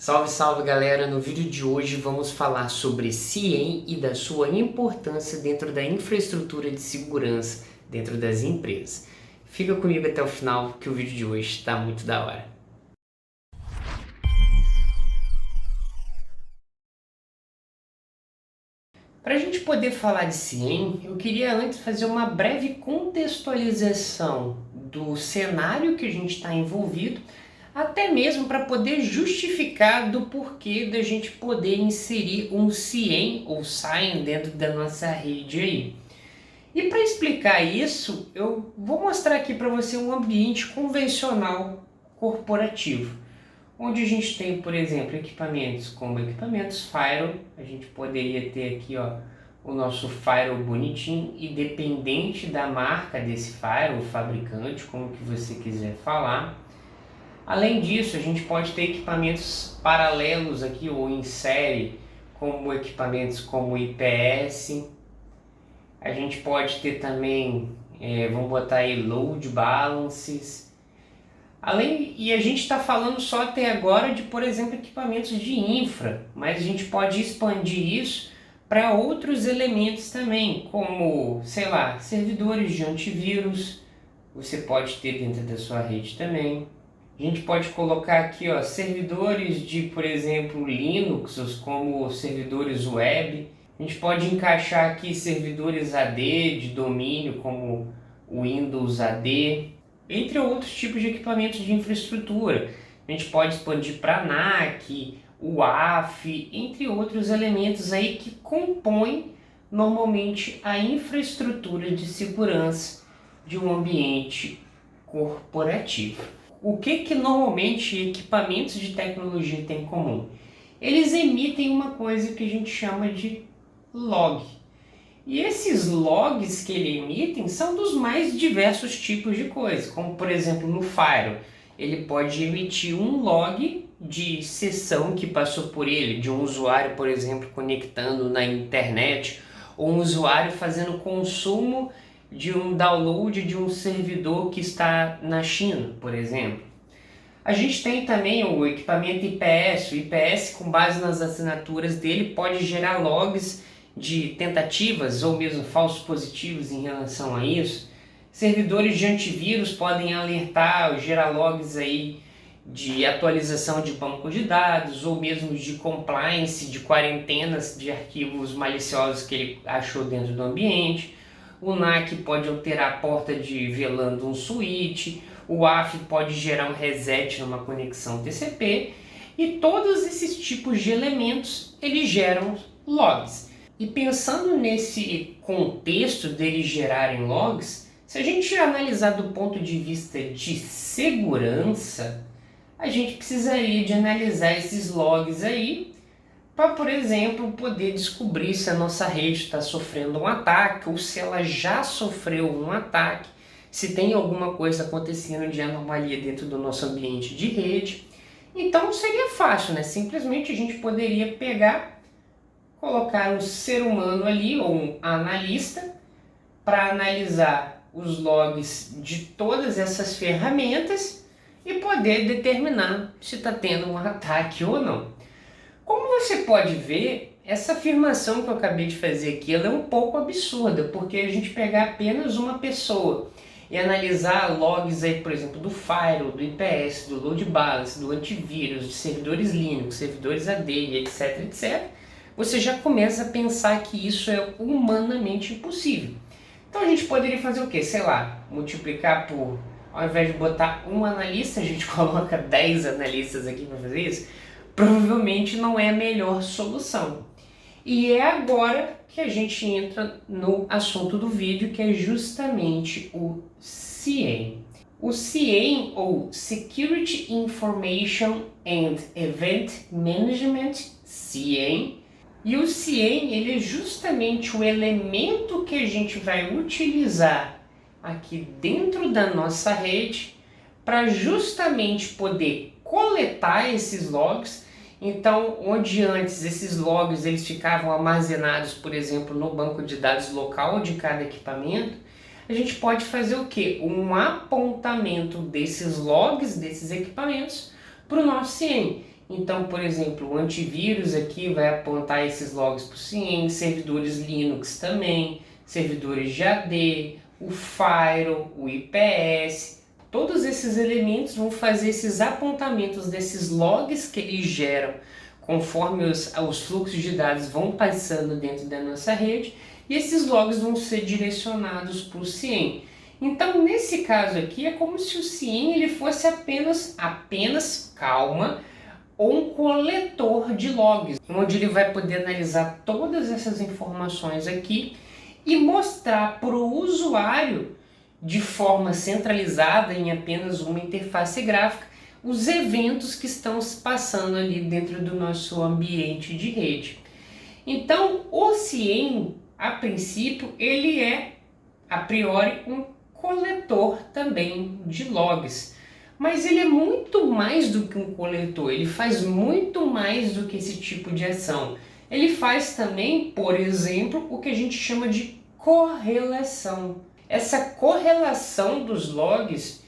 Salve, salve galera! No vídeo de hoje vamos falar sobre CIEM e da sua importância dentro da infraestrutura de segurança dentro das empresas. Fica comigo até o final que o vídeo de hoje está muito da hora. Para a gente poder falar de CIEM, eu queria antes fazer uma breve contextualização do cenário que a gente está envolvido, até mesmo para poder justificar do porquê da gente poder inserir um CIEM ou SIEM dentro da nossa rede aí. E para explicar isso, eu vou mostrar aqui para você um ambiente convencional corporativo, onde a gente tem, por exemplo, equipamentos como equipamentos Firewall. A gente poderia ter aqui o nosso Firewall bonitinho, independente da marca desse Firewall, o fabricante, como que você quiser falar. Além disso, a gente pode ter equipamentos paralelos aqui ou em série, como equipamentos como IPS. A gente pode ter também, vamos botar aí, load balances. E a gente está falando só até agora de, por exemplo, equipamentos de infra, mas a gente pode expandir isso para outros elementos também, como, sei lá, servidores de antivírus, você pode ter dentro da sua rede também. A gente pode colocar aqui servidores de, por exemplo, Linux, como servidores web. A gente pode encaixar aqui servidores AD de domínio, como o Windows AD, entre outros tipos de equipamentos de infraestrutura. A gente pode expandir para NAC, UAF, entre outros elementos aí que compõem normalmente a infraestrutura de segurança de um ambiente corporativo. O que normalmente equipamentos de tecnologia têm em comum? Eles emitem uma coisa que a gente chama de log. E esses logs que ele emitem são dos mais diversos tipos de coisas, como por exemplo no Firewall, ele pode emitir um log de sessão que passou por ele, de um usuário, por exemplo, conectando na internet, ou um usuário fazendo consumo de um download de um servidor que está na China, por exemplo. A gente tem também o equipamento IPS. O IPS, com base nas assinaturas dele, pode gerar logs de tentativas ou mesmo falsos positivos em relação a isso. Servidores de antivírus podem alertar ou gerar logs aí de atualização de banco de dados ou mesmo de compliance, de quarentenas de arquivos maliciosos que ele achou dentro do ambiente. O NAC pode alterar a porta de VLAN um switch. O WAF pode gerar um reset numa conexão TCP. E todos esses tipos de elementos, eles geram logs. E pensando nesse contexto deles gerarem logs, se a gente analisar do ponto de vista de segurança, a gente precisaria de analisar esses logs aí para, por exemplo, poder descobrir se a nossa rede está sofrendo um ataque ou se ela já sofreu um ataque, se tem alguma coisa acontecendo de anomalia dentro do nosso ambiente de rede. Então seria fácil, né? Simplesmente a gente poderia pegar, colocar um ser humano ali ou um analista para analisar os logs de todas essas ferramentas e poder determinar se está tendo um ataque ou não. Como você pode ver, essa afirmação que eu acabei de fazer aqui, ela é um pouco absurda, porque a gente pegar apenas uma pessoa e analisar logs aí, por exemplo, do Firewall, do IPS, do Load Balance, do antivírus, de servidores Linux, servidores AD, etc, etc, você já começa a pensar que isso é humanamente impossível. Então a gente poderia fazer o quê? Sei lá, multiplicar por, ao invés de botar um analista, a gente coloca 10 analistas aqui para fazer isso. Provavelmente não é a melhor solução. E é agora que a gente entra no assunto do vídeo, que é justamente o CIEM. O CIEM, ou Security Information and Event Management, CIEM. E o CIEM, ele é justamente o elemento que a gente vai utilizar aqui dentro da nossa rede para justamente poder coletar esses logs. Então, onde antes esses logs eles ficavam armazenados, por exemplo, no banco de dados local de cada equipamento, a gente pode fazer o quê? Um apontamento desses logs, desses equipamentos, para o nosso CIEM. Então, por exemplo, o antivírus aqui vai apontar esses logs para o CIEM, servidores Linux também, servidores de AD, o Firewall, o IPS, todos esses elementos vão fazer esses apontamentos desses logs que eles geram conforme os fluxos de dados vão passando dentro da nossa rede, e esses logs vão ser direcionados para o CIEM. Então, nesse caso aqui, é como se o CIEM ele fosse apenas calma, ou um coletor de logs, onde ele vai poder analisar todas essas informações aqui e mostrar para o usuário, de forma centralizada em apenas uma interface gráfica, os eventos que estão se passando ali dentro do nosso ambiente de rede. Então, o CIEM, a princípio, ele é, a priori, um coletor também de logs. Mas ele é muito mais do que um coletor, ele faz muito mais do que esse tipo de ação. Ele faz também, por exemplo, o que a gente chama de correlação. Essa correlação dos logs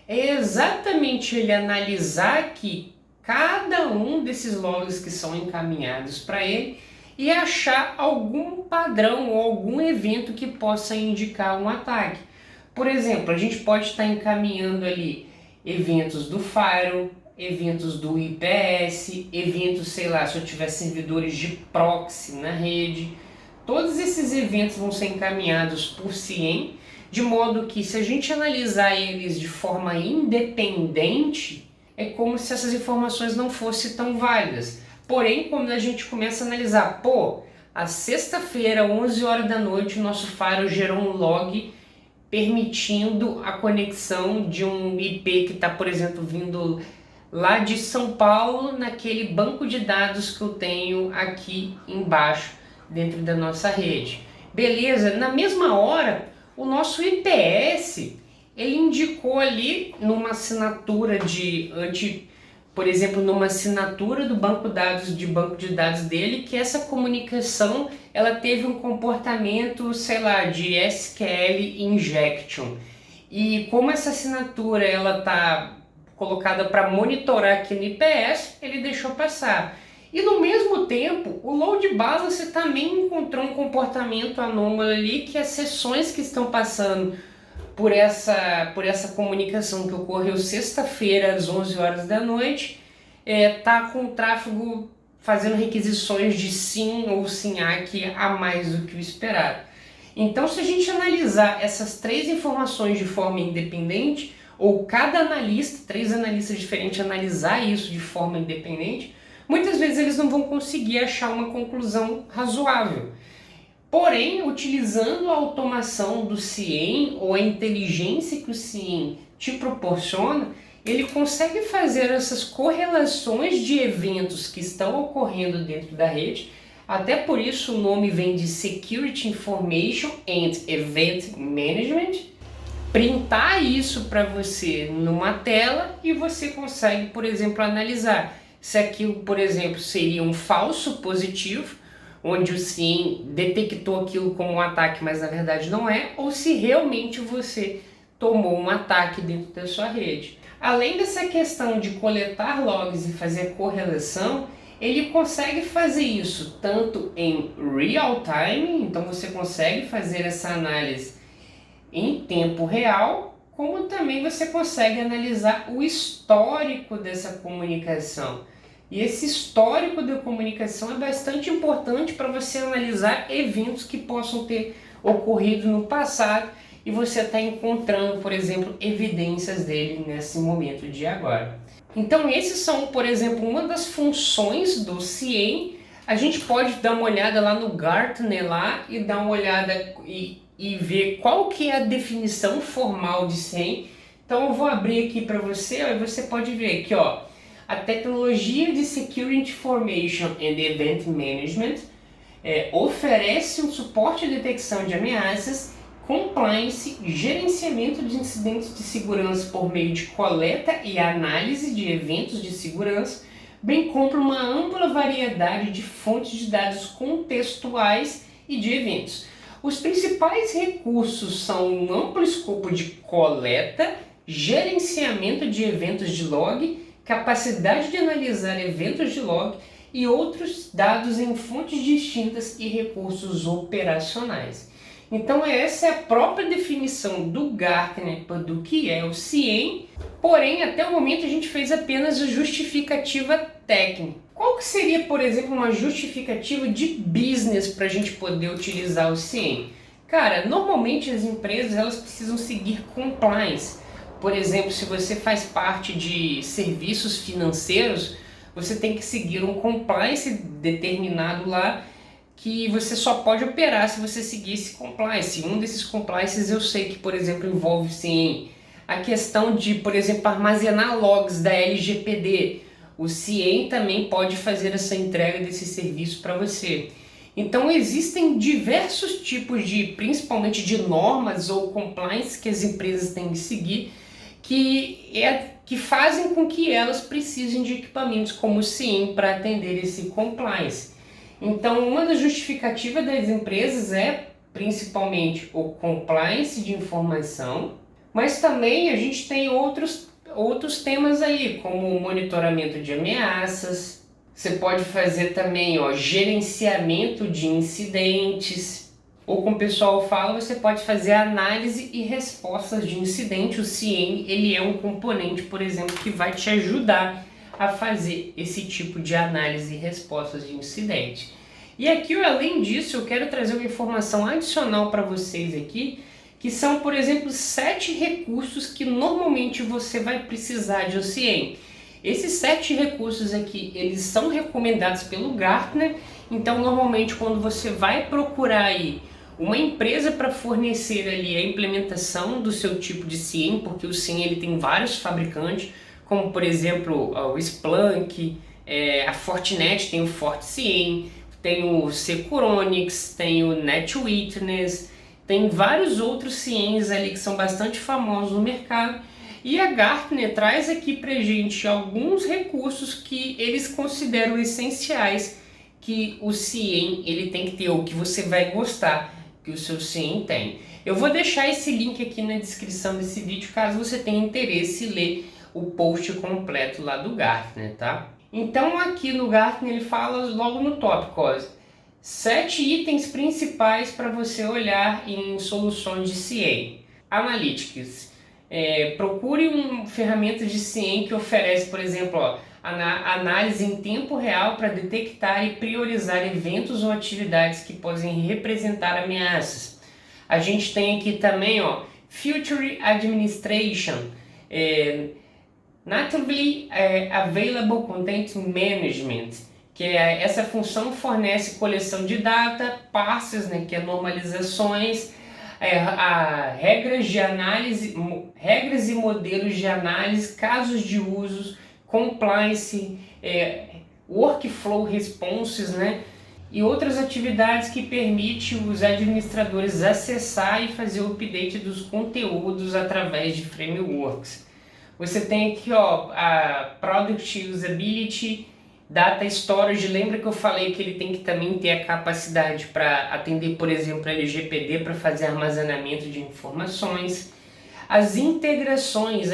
é exatamente ele analisar que cada um desses logs que são encaminhados para ele e achar algum padrão ou algum evento que possa indicar um ataque. Por exemplo, a gente pode estar encaminhando ali eventos do Firewall, eventos do IPS, eventos, sei lá, se eu tiver servidores de proxy na rede. Todos esses eventos vão ser encaminhados por CIEM, de modo que se a gente analisar eles de forma independente, é como se essas informações não fossem tão válidas. Porém, quando a gente começa a analisar, a sexta-feira, 11 horas da noite, o nosso Firewall gerou um log permitindo a conexão de um IP que está, por exemplo, vindo lá de São Paulo, naquele banco de dados que eu tenho aqui embaixo, dentro da nossa rede. Beleza, na mesma hora, o nosso IPS, ele indicou ali numa assinatura por exemplo, numa assinatura do banco de dados dele, que essa comunicação ela teve um comportamento, sei lá, de SQL injection. E como essa assinatura ela está colocada para monitorar aqui no IPS, ele deixou passar. E no mesmo tempo, o load balancer também encontrou um comportamento anômalo ali, que as sessões que estão passando por essa comunicação que ocorreu sexta-feira às 11 horas da noite, tá com o tráfego fazendo requisições de SYN ou SYNACK a mais do que o esperado. Então, se a gente analisar essas três informações de forma independente, ou cada analista, 3 analistas diferentes, analisar isso de forma independente, muitas vezes eles não vão conseguir achar uma conclusão razoável. Porém, utilizando a automação do CIEM ou a inteligência que o CIEM te proporciona, ele consegue fazer essas correlações de eventos que estão ocorrendo dentro da rede. Até por isso o nome vem de Security Information and Event Management. Printar isso para você numa tela e você consegue, por exemplo, analisar se aquilo, por exemplo, seria um falso positivo, onde o CIEM detectou aquilo como um ataque, mas na verdade não é, ou se realmente você tomou um ataque dentro da sua rede. Além dessa questão de coletar logs e fazer correlação, ele consegue fazer isso tanto em real time, então você consegue fazer essa análise em tempo real, como também você consegue analisar o histórico dessa comunicação. E esse histórico da comunicação é bastante importante para você analisar eventos que possam ter ocorrido no passado e você está encontrando, por exemplo, evidências dele nesse momento de agora. Então esses são, por exemplo, uma das funções do CIEM. A gente pode dar uma olhada lá no Gartner lá e dar uma olhada e ver qual que é a definição formal de CIEM. Então eu vou abrir aqui para você, e você pode ver aqui, ó. A tecnologia de Security Information and Event Management oferece um suporte à detecção de ameaças, compliance, gerenciamento de incidentes de segurança por meio de coleta e análise de eventos de segurança, bem como uma ampla variedade de fontes de dados contextuais e de eventos. Os principais recursos são um amplo escopo de coleta, gerenciamento de eventos de log, capacidade de analisar eventos de log e outros dados em fontes distintas e recursos operacionais. Então essa é a própria definição do Gartner do que é o CIEM, porém até o momento a gente fez apenas a justificativa técnica. Qual que seria, por exemplo, uma justificativa de business para a gente poder utilizar o CIEM? Cara, normalmente as empresas elas precisam seguir compliance. Por exemplo, se você faz parte de serviços financeiros, você tem que seguir um compliance determinado lá, que você só pode operar se você seguir esse compliance. Um desses compliances eu sei que, por exemplo, envolve sim a questão de, por exemplo, armazenar logs da LGPD. O CIEM também pode fazer essa entrega desse serviço para você. Então existem diversos tipos de, principalmente de normas ou compliance que as empresas têm que seguir, que fazem com que elas precisem de equipamentos como o CIEM para atender esse compliance. Então, uma das justificativas das empresas é principalmente o compliance de informação, mas também a gente tem outros temas aí, como o monitoramento de ameaças. Você pode fazer também gerenciamento de incidentes, ou como o pessoal fala, você pode fazer análise e respostas de incidente. O CIEM ele é um componente, por exemplo, que vai te ajudar a fazer esse tipo de análise e respostas de incidente. E aqui, além disso, eu quero trazer uma informação adicional para vocês aqui, que são, por exemplo, 7 recursos que normalmente você vai precisar de um CIEM. Esses 7 recursos aqui, eles são recomendados pelo Gartner. Então, normalmente, quando você vai procurar aí uma empresa para fornecer ali a implementação do seu tipo de CIEM, porque o CIEM ele tem vários fabricantes, como por exemplo o Splunk, a Fortinet tem o FortiCIEM, tem o Securonix, tem o NetWitness, tem vários outros CIEMs ali que são bastante famosos no mercado. E a Gartner traz aqui pra gente alguns recursos que eles consideram essenciais que o CIEM ele tem que ter, ou que você vai gostar que o seu CIEM tem. Eu vou deixar esse link aqui na descrição desse vídeo, caso você tenha interesse em ler o post completo lá do Gartner, tá? Então aqui no Gartner ele fala logo no tópico, 7 itens principais para você olhar em soluções de CIEM. Analytics. Procure ferramenta de CIEM que oferece, por exemplo, análise em tempo real para detectar e priorizar eventos ou atividades que podem representar ameaças. A gente tem aqui também, Future Administration, Natively Available Content Management, que essa função fornece coleção de data, parsers, que é normalizações, regras de análise, regras e modelos de análise, casos de usos, compliance, workflow responses, e outras atividades que permitem os administradores acessar e fazer o update dos conteúdos através de frameworks. Você tem aqui a Product Usability, Data Storage. Lembra que eu falei que ele tem que também ter a capacidade para atender, por exemplo, a LGPD para fazer armazenamento de informações. As integrações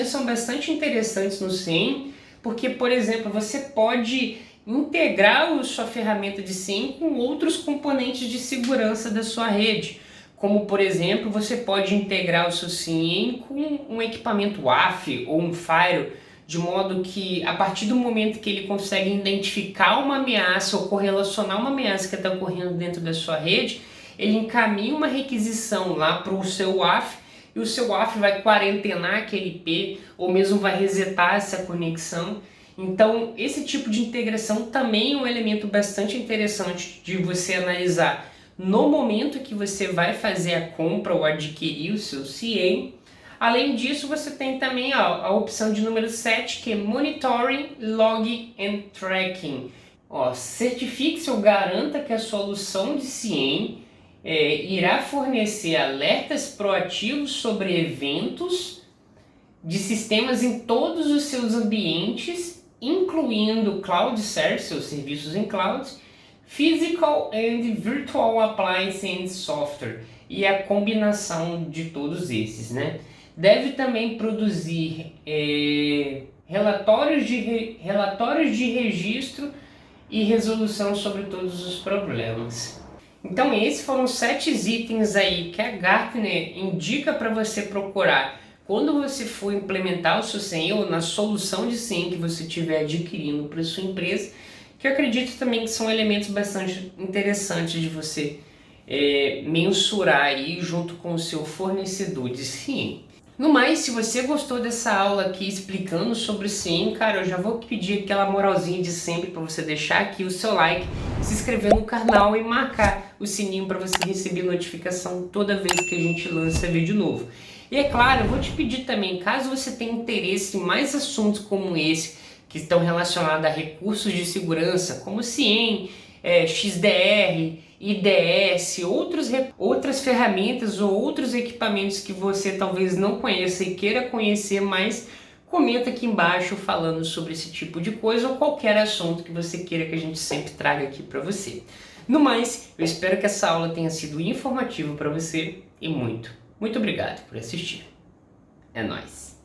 são bastante interessantes no CIEM, porque, por exemplo, você pode integrar a sua ferramenta de CIEM com outros componentes de segurança da sua rede. Como, por exemplo, você pode integrar o seu CIEM com um equipamento WAF ou um firewall, de modo que, a partir do momento que ele consegue identificar uma ameaça ou correlacionar uma ameaça que está ocorrendo dentro da sua rede, ele encaminha uma requisição lá para o seu WAF, e o seu WAF vai quarentenar aquele IP, ou mesmo vai resetar essa conexão. Então, esse tipo de integração também é um elemento bastante interessante de você analisar no momento que você vai fazer a compra ou adquirir o seu CIEM. Além disso, você tem também a opção de número 7, que é Monitoring, Log and Tracking. Certifique-se ou garanta que a solução de CIEM irá fornecer alertas proativos sobre eventos de sistemas em todos os seus ambientes, incluindo Cloud Services, seus serviços em cloud, Physical and Virtual Appliance and Software, e a combinação de todos esses, Deve também produzir relatórios de registro e resolução sobre todos os problemas. Então esses foram 7 itens aí que a Gartner indica para você procurar quando você for implementar o seu CIEM ou na solução de CIEM que você estiver adquirindo para sua empresa, que eu acredito também que são elementos bastante interessantes de você mensurar aí junto com o seu fornecedor de CIEM. No mais, se você gostou dessa aula aqui explicando sobre o CIEM, cara, eu já vou pedir aquela moralzinha de sempre para você deixar aqui o seu like, se inscrever no canal e marcar o sininho para você receber notificação toda vez que a gente lança vídeo novo. E é claro, eu vou te pedir também, caso você tenha interesse em mais assuntos como esse, que estão relacionados a recursos de segurança, como CIEM, XDR, IDS, outras ferramentas ou outros equipamentos que você talvez não conheça e queira conhecer mais, comenta aqui embaixo falando sobre esse tipo de coisa ou qualquer assunto que você queira que a gente sempre traga aqui para você. No mais, eu espero que essa aula tenha sido informativa para você e muito obrigado por assistir. É nóis!